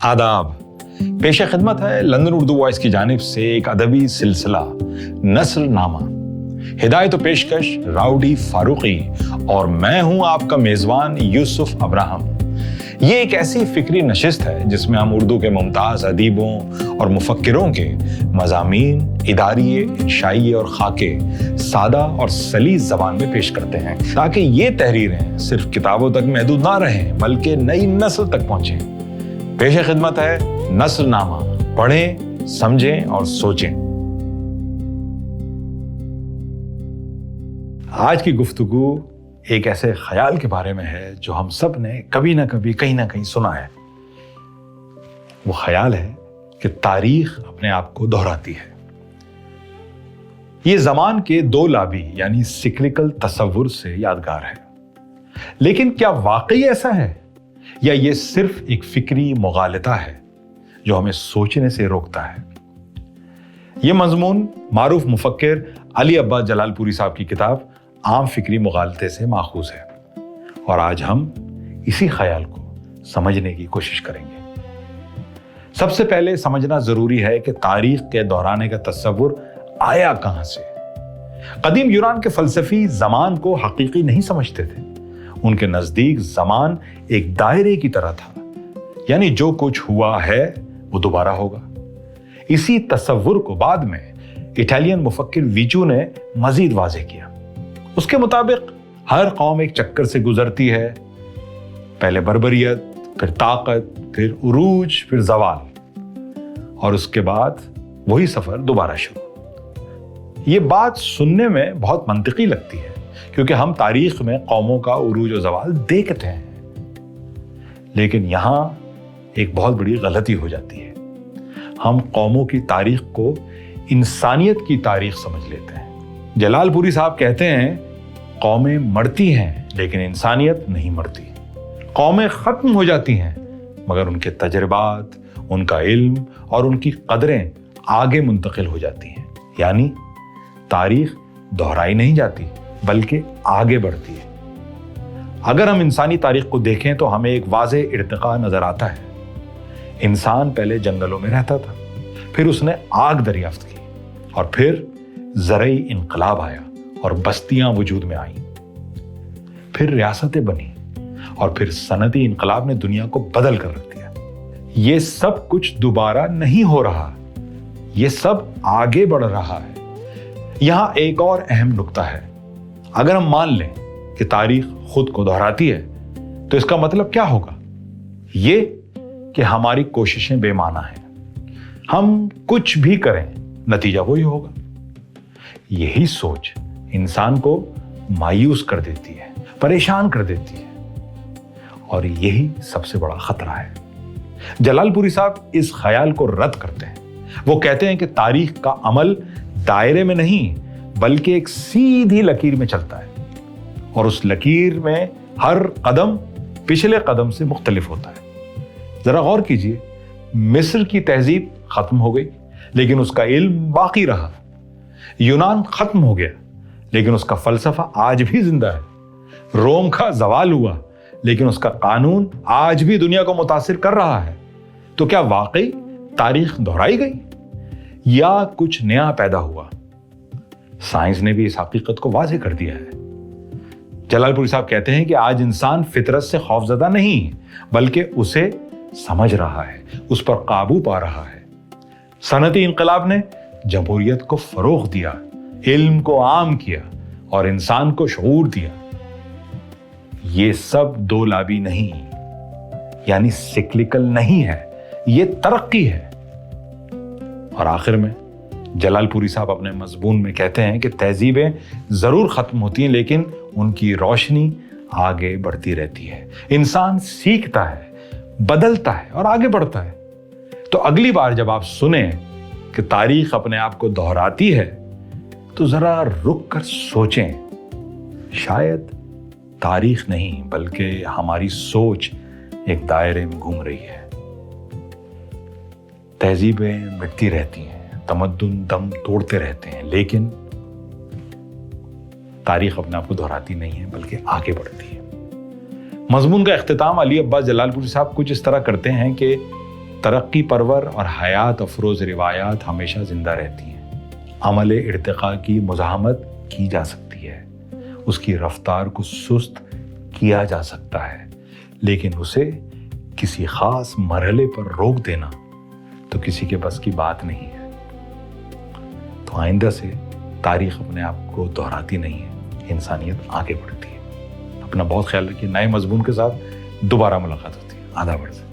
आदाब। पेश खिदमत है लंदन उर्दू वॉइस की जानिब से एक अदबी सिलसिला नस्ल नामा। हिदायत व पेशकश राउडी फारूकी और मैं हूं आपका मेजबान यूसुफ अब्राहम। ये एक ऐसी फिक्री नशिस्त है जिसमें हम उर्दू के मुमताज अदीबों और मुफक्किरों के मज़ामीन, इदारिये, इंशाइये और खाके सादा और सलीस ज़बान में पेश करते हैं ताकि ये तहरीरें सिर्फ किताबों तक महदूद ना रहें बल्कि नई नस्ल तक पहुंचें। पेश खिदमत है नस्ल नामा। पढ़ें, समझें और सोचें। आज की गुफ्तगू एक ऐसे ख्याल के बारे में है जो हम सब ने कभी ना कभी कहीं ना कहीं सुना है। वो ख्याल है कि तारीख अपने आप को दोहराती है। ये ज़मान के दो लाबी यानी सिक्लिकल तसव्वुर से यादगार है, लेकिन क्या वाकई ऐसा है या ये सिर्फ एक फिक्री मुगालता है जो हमें सोचने से रोकता है? ये मजमून मारूफ मुफक्किर अली अब्बास जलालपुरी साहब की किताब आम फिक्री मुगालते से माखूज है और आज हम इसी ख्याल को समझने की कोशिश करेंगे। सबसे पहले समझना जरूरी है कि तारीख के दोहराने का तस्वुर आया कहां से। कदीम यूनान के फलसफी ज़मान को हकीकी नहीं समझते थे। उनके नजदीक ज़मान एक दायरे की तरह था, यानी जो कुछ हुआ है वो दोबारा होगा। इसी तस्वुर को बाद में इटालियन मुफक्किर विचू ने मजीद वाज़ेह किया। उसके मुताबिक हर कौम एक चक्कर से गुजरती है, पहले बर्बरियत, फिर ताकत, फिर उरूज, फिर जवाल, और उसके बाद वही सफर दोबारा शुरू। ये बात सुनने में बहुत मंतिकी लगती है क्योंकि हम तारीख में कौमों का उरूज और जवाल देखते हैं, लेकिन यहां एक बहुत बड़ी गलती हो जाती है। हम कौमों की तारीख को इंसानियत की तारीख समझ लेते हैं। जलालपुरी साहब कहते हैं कौमें मरती हैं लेकिन इंसानियत नहीं मरती। कौमें खत्म हो जाती हैं मगर उनके तजर्बात, उनका इल्म और उनकी कदरें आगे मुंतकिल हो जाती हैं। यानी तारीख दोहराई नहीं जाती बल्कि आगे बढ़ती है। अगर हम इंसानी तारीख को देखें तो हमें एक वाज़ेह इर्तिका नजर आता है। इंसान पहले जंगलों में रहता था, फिर उसने आग दरियाफ्त की और फिर ज़रई इनकलाब आया और बस्तियां वजूद में आईं। फिर रियासतें बनी और फिर सनती इनकलाब ने दुनिया को बदल कर रख दिया। ये सब कुछ दोबारा नहीं हो रहा, ये सब आगे बढ़ रहा है। यहां एक और अहम नुक्ता है। अगर हम मान लें कि तारीख खुद को दोहराती है तो इसका मतलब क्या होगा? ये कि हमारी कोशिशें बेमाना हैं। हम कुछ भी करें नतीजा वही होगा। यही सोच इंसान को मायूस कर देती है, परेशान कर देती है, और यही सबसे बड़ा खतरा है। जलालपुरी साहब इस ख्याल को रद्द करते हैं। वो कहते हैं कि तारीख का अमल दायरे में नहीं बल्कि एक सीधी लकीर में चलता है और उस लकीर में हर कदम पिछले कदम से मुख्तलिफ होता है। जरा गौर कीजिए, मिस्र की तहजीब खत्म हो गई लेकिन उसका इल्म बाकी रहा। यूनान खत्म हो गया लेकिन उसका फलसफा आज भी जिंदा है। रोम का जवाल हुआ लेकिन उसका कानून आज भी दुनिया को मुतासिर कर रहा है। तो क्या वाकई तारीख दोहराई गई या कुछ नया पैदा हुआ? साइंस ने भी इस हकीकत को वाज़ेह कर दिया है। जलालपुरी साहब कहते हैं कि आज इंसान फितरत से खौफजदा नहीं बल्कि उसे समझ रहा है, उस पर काबू पा रहा है। सनती इनकलाब ने जमहूरियत को फरोग दिया, इल्म को आम किया और इंसान को शऊर दिया। ये सब दो लाबी नहीं, यानी सिक्लिकल नहीं है, ये तरक्की है। और आखिर में जलालपुरी साहब अपने मजमून में कहते हैं कि तहजीबें जरूर खत्म होती हैं लेकिन उनकी रोशनी आगे बढ़ती रहती है। इंसान सीखता है, बदलता है और आगे बढ़ता है। तो अगली बार जब आप सुने कि तारीख अपने आप को दोहराती है तो जरा रुक कर सोचें, शायद तारीख नहीं बल्कि हमारी सोच एक दायरे में घूम रही है। तहजीबें मिटती रहती हैं, तमद्दुन दम तोड़ते रहते हैं, लेकिन तारीख अपने आप को दोहराती नहीं है बल्कि आगे बढ़ती है। मजमून का इख्तिताम अली अब्बास जलालपुरी साहब कुछ इस तरह करते हैं कि ترقی پرور اور حیات افروز روایات ہمیشہ زندہ رہتی ہیں۔ عمل ارتقاء کی مزاحمت کی جا سکتی ہے، اس کی رفتار کو سست کیا جا سکتا ہے، لیکن اسے کسی خاص مرحلے پر روک دینا تو کسی کے بس کی بات نہیں ہے۔ تو آئندہ سے تاریخ اپنے آپ کو دہراتی نہیں ہے، انسانیت آگے بڑھتی ہے۔ اپنا بہت خیال رکھیے، نئے مضمون کے ساتھ دوبارہ ملاقات ہوتی ہے۔ آداب عرض۔